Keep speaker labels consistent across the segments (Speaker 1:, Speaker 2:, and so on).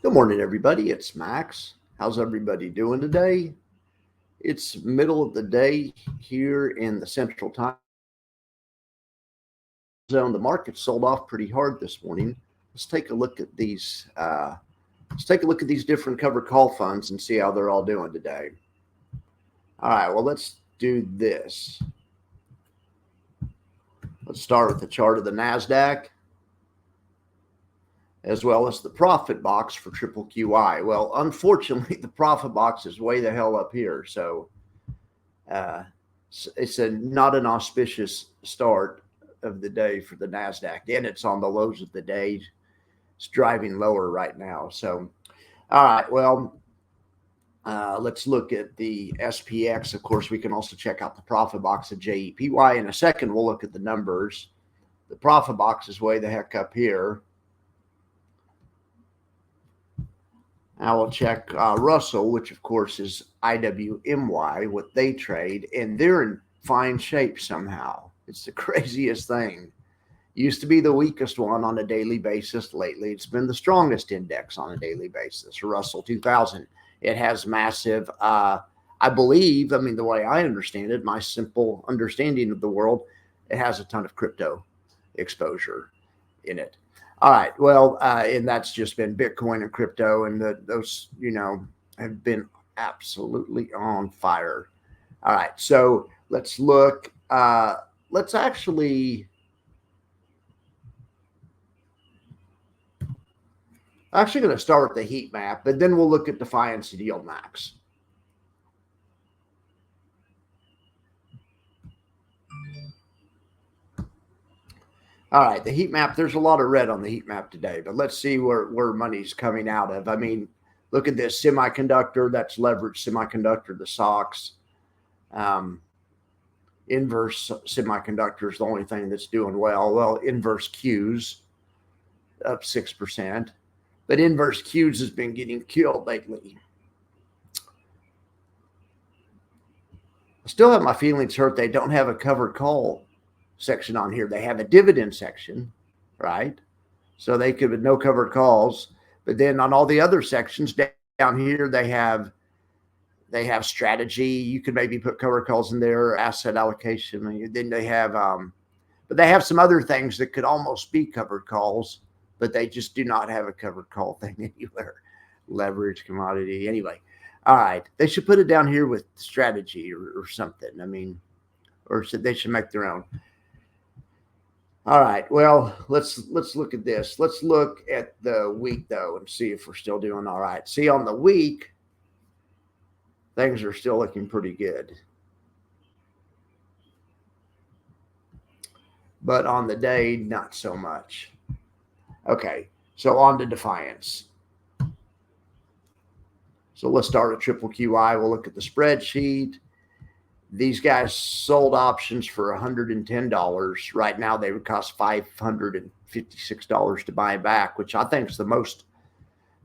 Speaker 1: Good morning, everybody. It's Max. How's everybody doing today? It's middle of the day here in the Central Time Zone. The market sold off pretty hard this morning. Let's take a look at these. Let's take a look at these different covered call funds and see how they're all doing today. All right. Well, let's do this. Let's start with the chart of the Nasdaq, as well as the profit box for triple QI. Well, unfortunately, the profit box is way the hell up here. So it's not an auspicious start of the day for the Nasdaq, and it's on the lows of the day. It's driving lower right now. So, all right, well, let's look at the SPX. Of course, we can also check out the profit box of JEPY. In a second, we'll look at the numbers. The profit box is way the heck up here. I will check Russell, which of course is IWMY, what they trade, and they're in fine shape somehow. It's the craziest thing. Used to be the weakest one on a daily basis. Lately, it's been the strongest index on a daily basis. Russell 2000. It has massive, I believe, the way I understand it, my simple understanding of the world, it has a ton of crypto exposure in it. All right. Well, and that's just been Bitcoin and crypto, and those, have been absolutely on fire. All right. So let's look. Let's actually going to start with the heat map, but then we'll look at Defiance and Yield Max. All right, the heat map, there's a lot of red on the heat map today, but let's see where money's coming out of. Look at this semiconductor, that's leveraged semiconductor, the SOX. Inverse semiconductor is the only thing that's doing well. Well, inverse Qs up 6%, but inverse Qs has been getting killed lately. I still have my feelings hurt. They don't have a covered call section on here. They have a dividend section, right? So they could have no covered calls, but then on all the other sections down here, they have strategy. You could maybe put covered calls in there, asset allocation. Then they have, but they have some other things that could almost be covered calls, but they just do not have a covered call thing anywhere. Leverage, commodity, anyway. All right, they should put it down here with strategy or something. Or they should make their own. All right, well, let's look at this. Let's look at the week, though, and see if we're still doing all right. See, on the week, things are still looking pretty good. But on the day, not so much. Okay, so on to Defiance. So let's start with triple QI. We'll look at the spreadsheet. These guys sold options for $110. Right now, they would cost $556 to buy back, which I think is the most.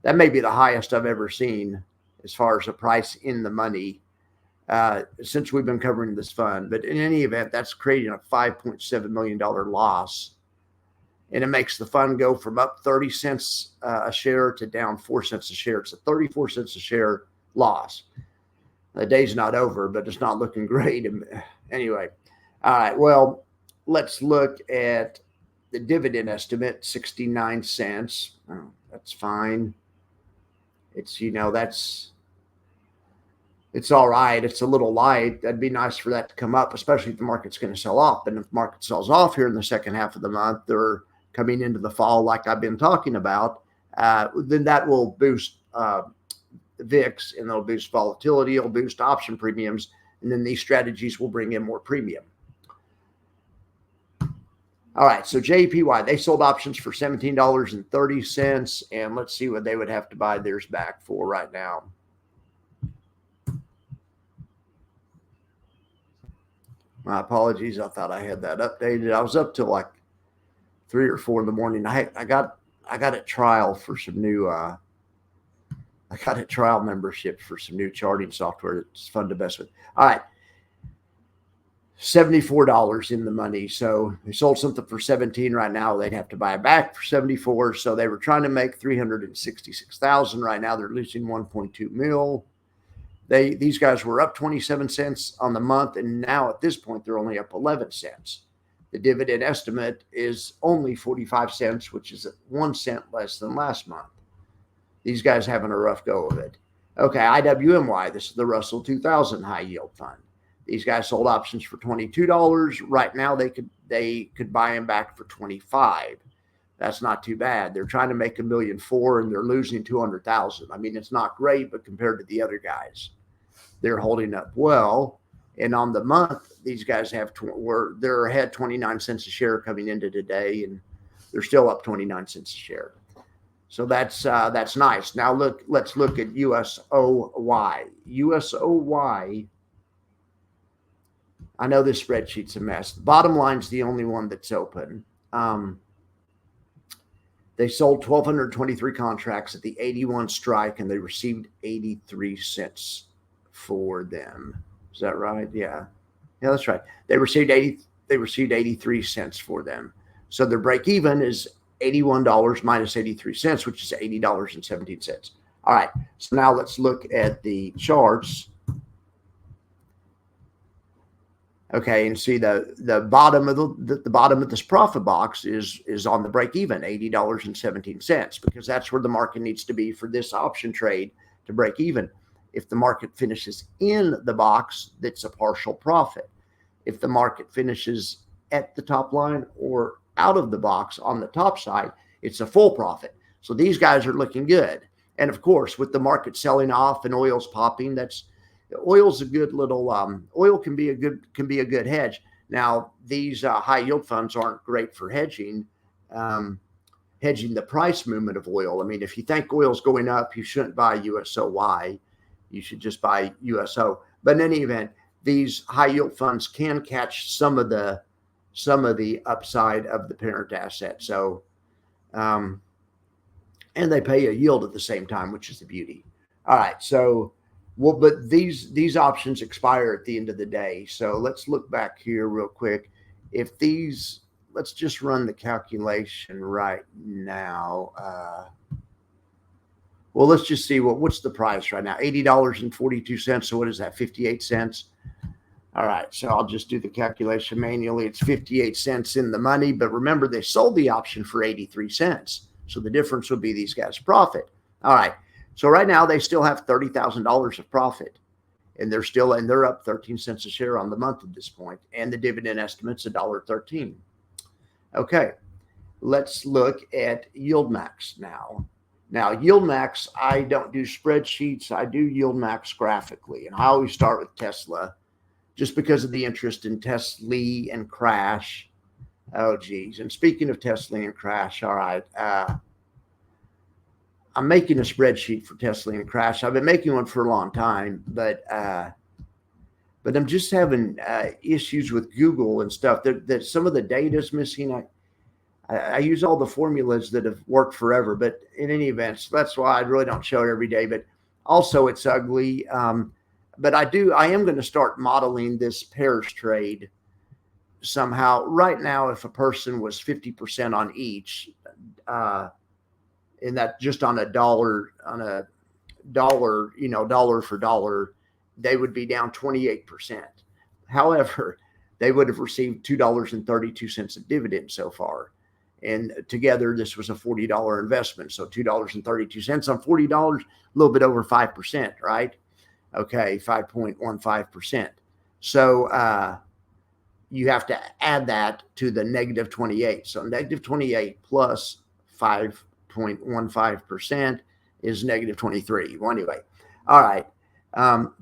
Speaker 1: That may be the highest I've ever seen as far as the price in the money since we've been covering this fund. But in any event, that's creating a $5.7 million loss. And it makes the fund go from up 30 cents a share to down 4 cents a share. It's a 34 cents a share loss. The day's not over, but it's not looking great. Anyway, all right, well, let's look at the dividend estimate, 69 cents. Oh, that's fine. It's, it's all right. It's a little light. That'd be nice for that to come up, especially if the market's going to sell off. And if the market sells off here in the second half of the month, they're coming into the fall like I've been talking about, then that will boost VIX, and it'll boost volatility, it'll boost option premiums, and then these strategies will bring in more premium. All right, so JPY, they sold options for $17.30, and let's see what they would have to buy theirs back for right now. My apologies, I thought I had that updated. I was up till like 3 or 4 in the morning. I got a trial for some new I got a trial membership for some new charting software that's fun to mess with. All right. $74 in the money. So they sold something for 17 right now. They'd have to buy it back for 74. So they were trying to make 366,000. Right now they're losing 1.2 mil. These guys were up 27 cents on the month, and now at this point they're only up 11 cents. The dividend estimate is only 45 cents, which is 1 cent less than last month. These guys having a rough go of it. Okay, IWMY, this is the Russell 2000 high yield fund. These guys sold options for $22. Right now they could buy them back for $25. That's not too bad. They're trying to make $1.4 million and they're losing 200,000. I mean, it's not great, but compared to the other guys, they're holding up well. And on the month, these guys they're ahead 29 cents a share coming into today, and they're still up 29 cents a share. So that's nice. Now let's look at USOY. USOY. I know this spreadsheet's a mess. The bottom line's the only one that's open. They sold 1,223 contracts at the 81 strike, and they received 83 cents for them. Is that right? Yeah, that's right. They received 83 cents for them. So their break even is $81 minus 83 cents, which is $80.17. All right. So now let's look at the charts. Okay, and see the bottom of the bottom of this profit box is on the break even, $80.17, because that's where the market needs to be for this option trade to break even. If the market finishes in the box, that's a partial profit. If the market finishes at the top line or out of the box on the top side, it's a full profit. So these guys are looking good. And of course, with the market selling off and oil's popping, oil's a good little oil can be a good hedge. Now these high yield funds aren't great for hedging the price movement of oil. I mean, if you think oil's going up, you shouldn't buy USOY. You should just buy USO. But in any event, these high yield funds can catch some of the upside of the parent asset. So, and they pay a yield at the same time, which is the beauty. All right. So, well, but these options expire at the end of the day. So let's look back here real quick. Let's just run the calculation right now. Well, let's just see what's the price right now. $80.42. So what is that? 58 cents. All right. So I'll just do the calculation manually. It's 58 cents in the money, but remember they sold the option for 83 cents. So the difference would be these guys' profit. All right. So right now they still have $30,000 of profit, and they're up 13 cents a share on the month at this point, and the dividend estimate's $1.13. Okay, let's look at yield max now. Now yield max, I don't do spreadsheets. I do yield max graphically, and I always start with Tesla, just because of the interest in TSLY and crash. Oh geez, and speaking of TSLY and crash, all right. I'm making a spreadsheet for TSLY and crash. I've been making one for a long time, but I'm just having issues with Google and stuff. That some of the data is missing. I use all the formulas that have worked forever, but in any event, so that's why I really don't show it every day. But also, it's ugly. But I am going to start modeling this pairs trade somehow. Right now, if a person was 50% on each. And that just on a dollar, dollar for dollar, they would be down 28%. However, they would have received $2.32 of dividend so far. And together, this was a $40 investment. So $2.32 on $40, a little bit over 5%, right? Okay, 5.15%. So you have to add that to the negative 28. So negative 28 plus 5.15% is negative 23. Well, anyway, all right.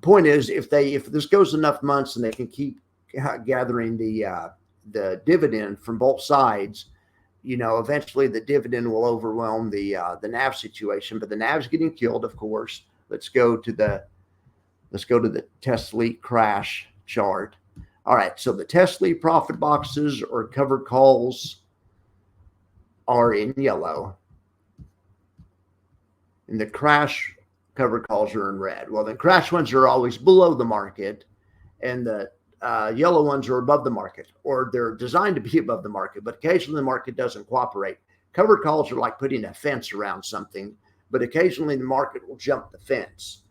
Speaker 1: Point is, if this goes enough months and they can keep gathering the dividend from both sides, eventually the dividend will overwhelm the NAV situation. But the NAV's getting killed, of course. Let's go to the TSLY crash chart. All right. So the TSLY profit boxes or covered calls are in yellow, and the crash covered calls are in red. Well, the crash ones are always below the market, and the yellow ones are above the market, or they're designed to be above the market, but occasionally the market doesn't cooperate. Covered calls are like putting a fence around something, but occasionally the market will jump the fence.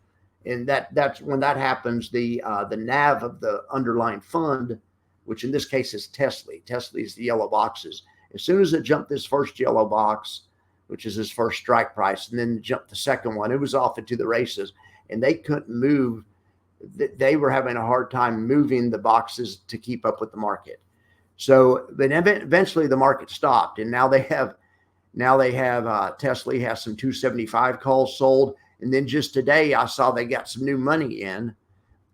Speaker 1: And that's when that happens, the NAV of the underlying fund, which in this case is TSLY. TSLY is the yellow boxes. As soon as it jumped this first yellow box, which is his first strike price, and then jumped the second one, it was off into the races, and they couldn't move. They were having a hard time moving the boxes to keep up with the market. So, but eventually the market stopped, and now they have TSLY has some 275 calls sold, and then just today I saw they got some new money in,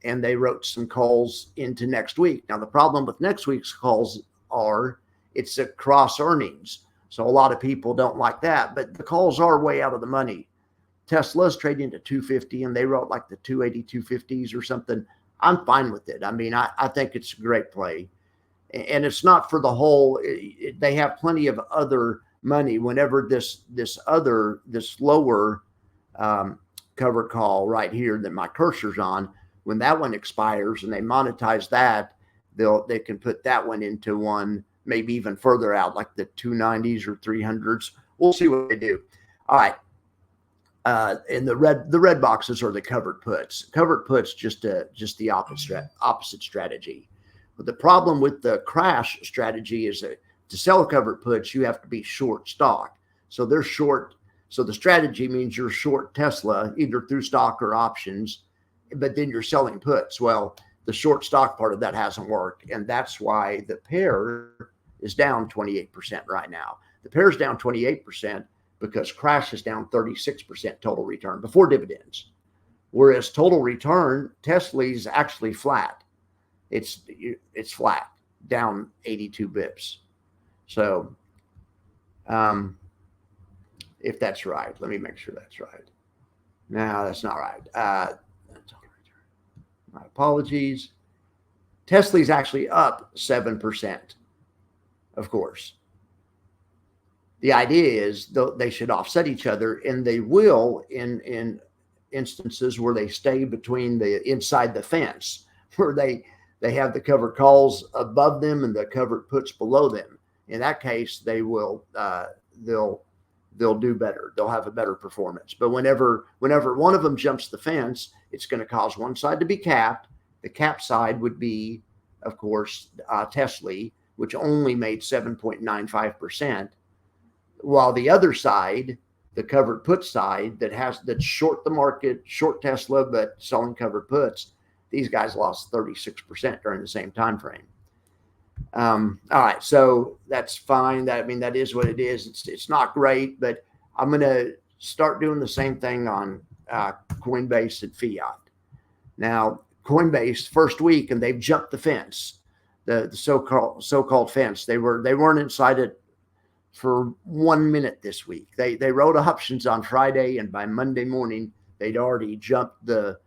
Speaker 1: and they wrote some calls into next week. Now the problem with next week's calls are it's a cross earnings, so a lot of people don't like that, but the calls are way out of the money. Tesla's trading to 250, and they wrote like the 280, 250s or something. I'm fine with it. I mean, I think it's a great play, and it's not for the whole. They have plenty of other money. Whenever this lower covered call right here that my cursor's on, when that one expires and they monetize that, they can put that one into one maybe even further out, like the 290s or 300s. We'll see what they do. All right. And the red boxes are the covered puts. Covered puts just the opposite strategy. But the problem with the crash strategy is that to sell covered puts, you have to be short stock. So they're short. So the strategy means you're short Tesla either through stock or options, but then you're selling puts. Well, the short stock part of that hasn't worked, and that's why the pair is down 28% right now. The pair is down 28%. Because crash is down 36% total return before dividends. Whereas total return, TSLY is actually flat. It's flat, down 82 bips. So if that's right, let me make sure that's right. No, that's not right. My apologies. TSLY is actually up 7%, of course. The idea is they should offset each other, and they will in instances where they stay between inside the fence, where they have the covered calls above them and the covered puts below them. In that case, they'll do better. They'll have a better performance. But whenever one of them jumps the fence, it's going to cause one side to be capped. The cap side would be, of course, TSLY, which only made 7.95%. While the other side, the covered put side that's short the market, short Tesla, but selling covered puts, these guys lost 36% during the same time frame. All right, so that's fine. That is what it is. It's not great, but I'm going to start doing the same thing on Coinbase and Fiat. Now, Coinbase first week, and they've jumped the fence, the so-called fence. They weren't inside it for 1 minute this week. They wrote options on Friday, and by Monday morning they'd already jumped the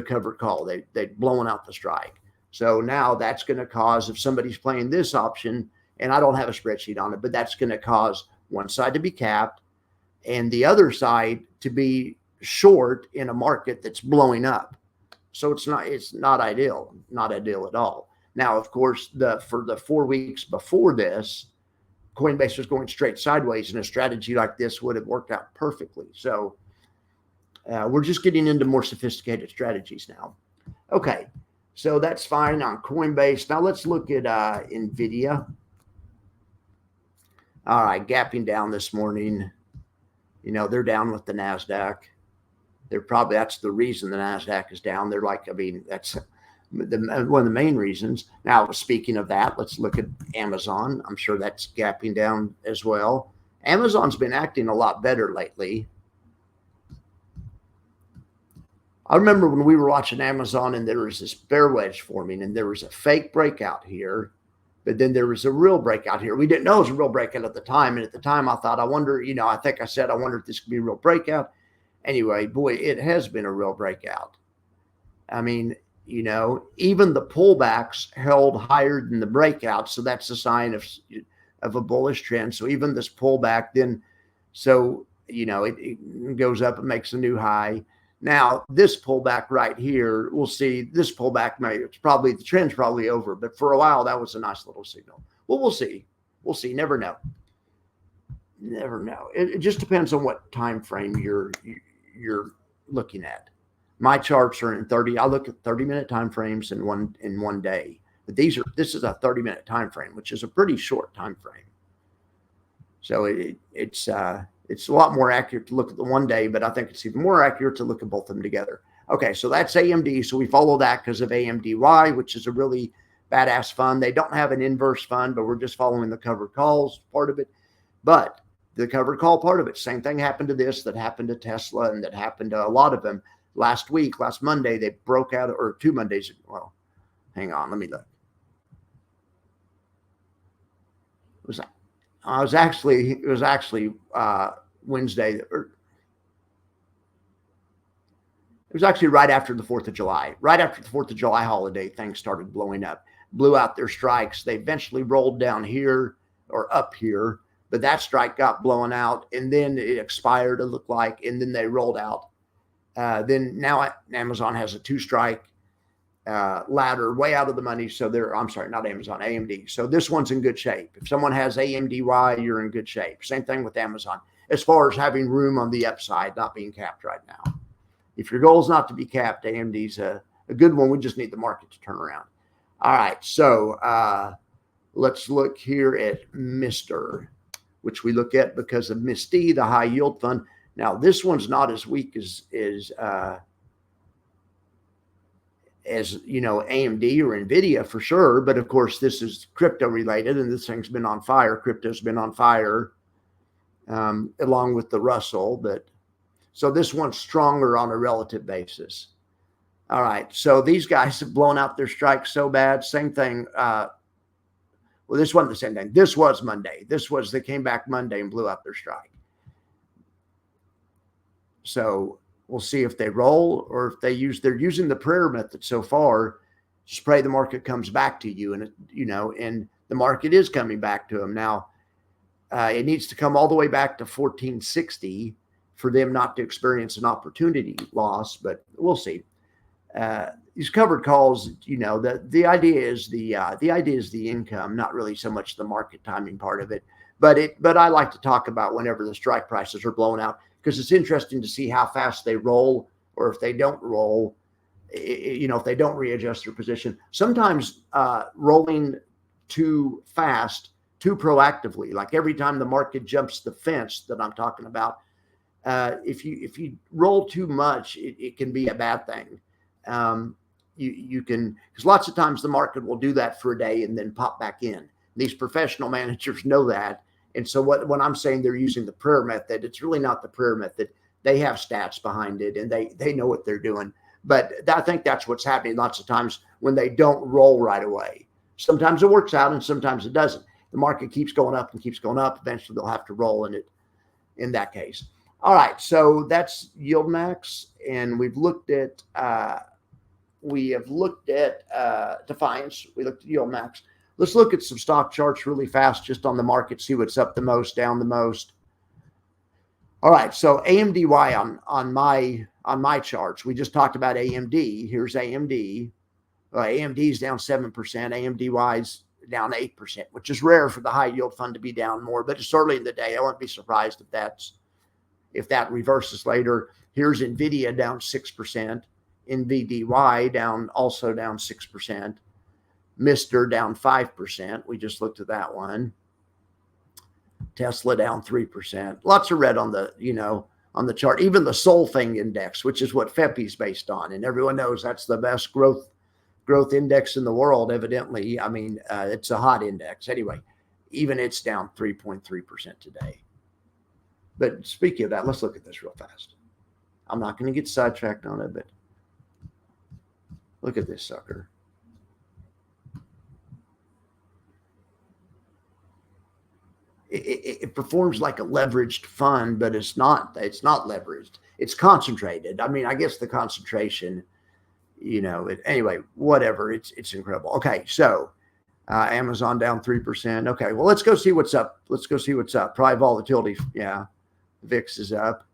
Speaker 1: covered call. They'd blown out the strike. So now that's going to cause, if somebody's playing this option, and I don't have a spreadsheet on it, but that's going to cause one side to be capped and the other side to be short in a market that's blowing up. So it's not ideal at all. Now, of course, for the 4 weeks before this, Coinbase was going straight sideways, and a strategy like this would have worked out perfectly. So we're just getting into more sophisticated strategies now. Okay, so that's fine on Coinbase. Now let's look at NVIDIA. All right, gapping down this morning. They're down with the NASDAQ. That's the reason the NASDAQ is down. That's one of the main reasons. Now, speaking of that, let's look at Amazon. I'm sure that's gapping down as well. Amazon's been acting a lot better lately. I remember when we were watching Amazon and there was this bear wedge forming and there was a fake breakout here, but then there was a real breakout here. We didn't know it was a real breakout at the time. And at the time I thought, I wonder if this could be a real breakout. Anyway, boy, it has been a real breakout. I mean, even the pullbacks held higher than the breakout. So that's a sign of a bullish trend. So even this pullback then, it goes up and makes a new high. Now, this pullback right here, we'll see this pullback. Maybe it's probably the trend's probably over, but for a while that was a nice little signal. Well, we'll see. We'll see. Never know. Never know. It just depends on what time frame you're looking at. My charts are in 30. I look at 30-minute time frames in one day. But this is a 30-minute time frame, which is a pretty short time frame. So it's a lot more accurate to look at the one day, but I think it's even more accurate to look at both of them together. Okay, so that's AMD. So we follow that because of AMDY, which is a really badass fund. They don't have an inverse fund, but we're just following the covered calls part of it. But the covered call part of it, same thing happened to this, that happened to Tesla, and that happened to a lot of them. Last Monday, they broke out, or 2 Mondays ago. Well, hang on, let me look. It was actually Wednesday, or it was actually right after the 4th of July. Right after the 4th of July holiday, things started blowing up, blew out their strikes. They eventually rolled down here or up here, but that strike got blown out, and then it expired, it looked like, and then they rolled out. Then now Amazon has a 2-strike ladder way out of the money. So I'm sorry, not Amazon, AMD. So this one's in good shape. If someone has AMDY, you're in good shape. Same thing with Amazon, as far as having room on the upside, not being capped right now. If your goal is not to be capped, AMD's a good one. We just need the market to turn around. All right. So let's look here at Mr., which we look at because of MISTY, the high yield fund. Now, this one's not as weak as AMD or NVIDIA for sure, but of course this is crypto related, and this thing's been on fire. Crypto's been on fire, along with the Russell, but so this one's stronger on a relative basis. All right, so these guys have blown out their strikes so bad. Same thing. Well, this wasn't the same thing. This was Monday. They came back Monday and blew out their strike. So we'll see if they roll or if they're using the prayer method so far. Just pray the market comes back to you, and and the market is coming back to them now. It needs to come all the way back to 1460 for them not to experience an opportunity loss, but we'll see. These covered calls, the idea is the income, not really so much the market timing part of it. But I like to talk about whenever the strike prices are blown out, because it's interesting to see how fast they roll, or if they don't roll, if they don't readjust their position. Sometimes rolling too fast, too proactively, like every time the market jumps the fence that I'm talking about, if you roll too much, it can be a bad thing. You can, because lots of times the market will do that for a day and then pop back in. These professional managers know that. And so when I'm saying they're using the prayer method, it's really not the prayer method. They have stats behind it, and they know what they're doing. But I think that's what's happening lots of times when they don't roll right away. Sometimes it works out and sometimes it doesn't. The market keeps going up and keeps going up. Eventually they'll have to roll in that case. All right, so that's yield max, and we've looked at Defiance. We looked at yield max. Let's look at some stock charts really fast, just on the market, see what's up the most, down the most. All right, so AMDY on my charts. We just talked about AMD. Here's AMD. AMD's down 7%. AMDY's down 8%, which is rare for the high yield fund to be down more, but it's early in the day. I won't be surprised if that reverses later. Here's NVIDIA down 6%. NVDY also down 6%. Mr. down 5%. We just looked at that one. Tesla down 3%. Lots of red on the chart. Even the Sol Thing index, which is what FEPI is based on, and everyone knows that's the best growth index in the world. Evidently, I mean, it's a hot index anyway. Even it's down 3.3% today. But speaking of that, let's look at this real fast. I'm not going to get sidetracked on it, but look at this sucker. It performs like a leveraged fund, but it's not leveraged. It's concentrated. I mean, I guess the concentration, anyway, whatever. It's incredible. Okay, so Amazon down 3%. Okay, well, let's go see what's up. Probably volatility. Yeah, VIX is up.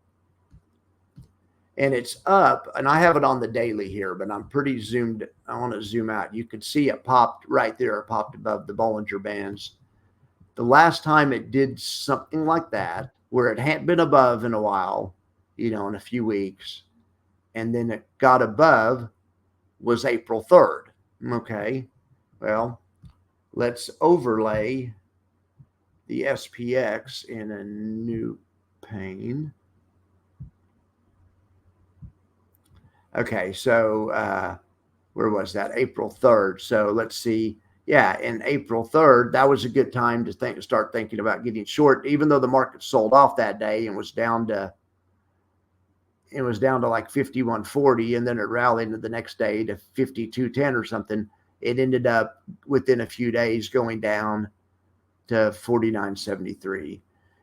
Speaker 1: and it's up, and I have it on the daily here, but I'm pretty zoomed. I want to zoom out. You can see it popped right there. It popped above the Bollinger Bands. The last time it did something like that, where it hadn't been above in a while, in a few weeks, and then it got above, was April 3rd. Okay, well, let's overlay the SPX in a new pane. Okay, so where was that? April 3rd. So let's see. Yeah, in April 3rd, that was a good time to start thinking about getting short, even though the market sold off that day and was down to like 51.40, and then it rallied the next day to 52.10 or something. It ended up within a few days going down to 49.73.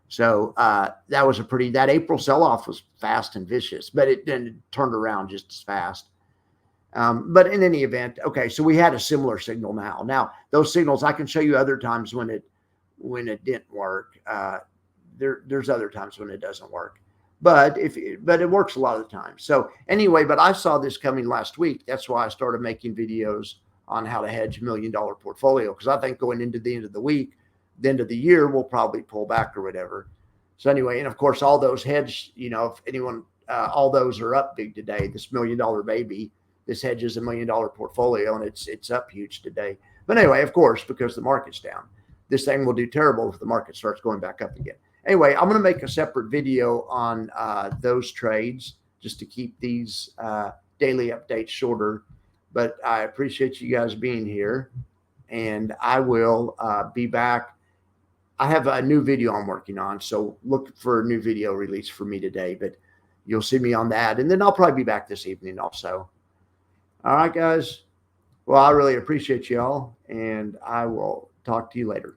Speaker 1: So that April sell-off was fast and vicious, but it then turned around just as fast. But in any event, okay, so we had a similar signal now. Now, those signals, I can show you other times when it didn't work. There's other times when it doesn't work. But it works a lot of the time. So anyway, but I saw this coming last week. That's why I started making videos on how to hedge $1 million portfolio, because I think going into the end of the week, the end of the year, we'll probably pull back or whatever. So anyway, and of course, all those hedge, if anyone, all those are up big today. This $1 million baby, this hedges $1 million portfolio, and it's up huge today. But anyway, of course, because the market's down, this thing will do terrible if the market starts going back up again. Anyway, I'm going to make a separate video on those trades just to keep these daily updates shorter. But I appreciate you guys being here, and I will be back. I have a new video I'm working on, so look for a new video release for me today, but you'll see me on that. And then I'll probably be back this evening also. All right, guys. Well, I really appreciate y'all, and I will talk to you later.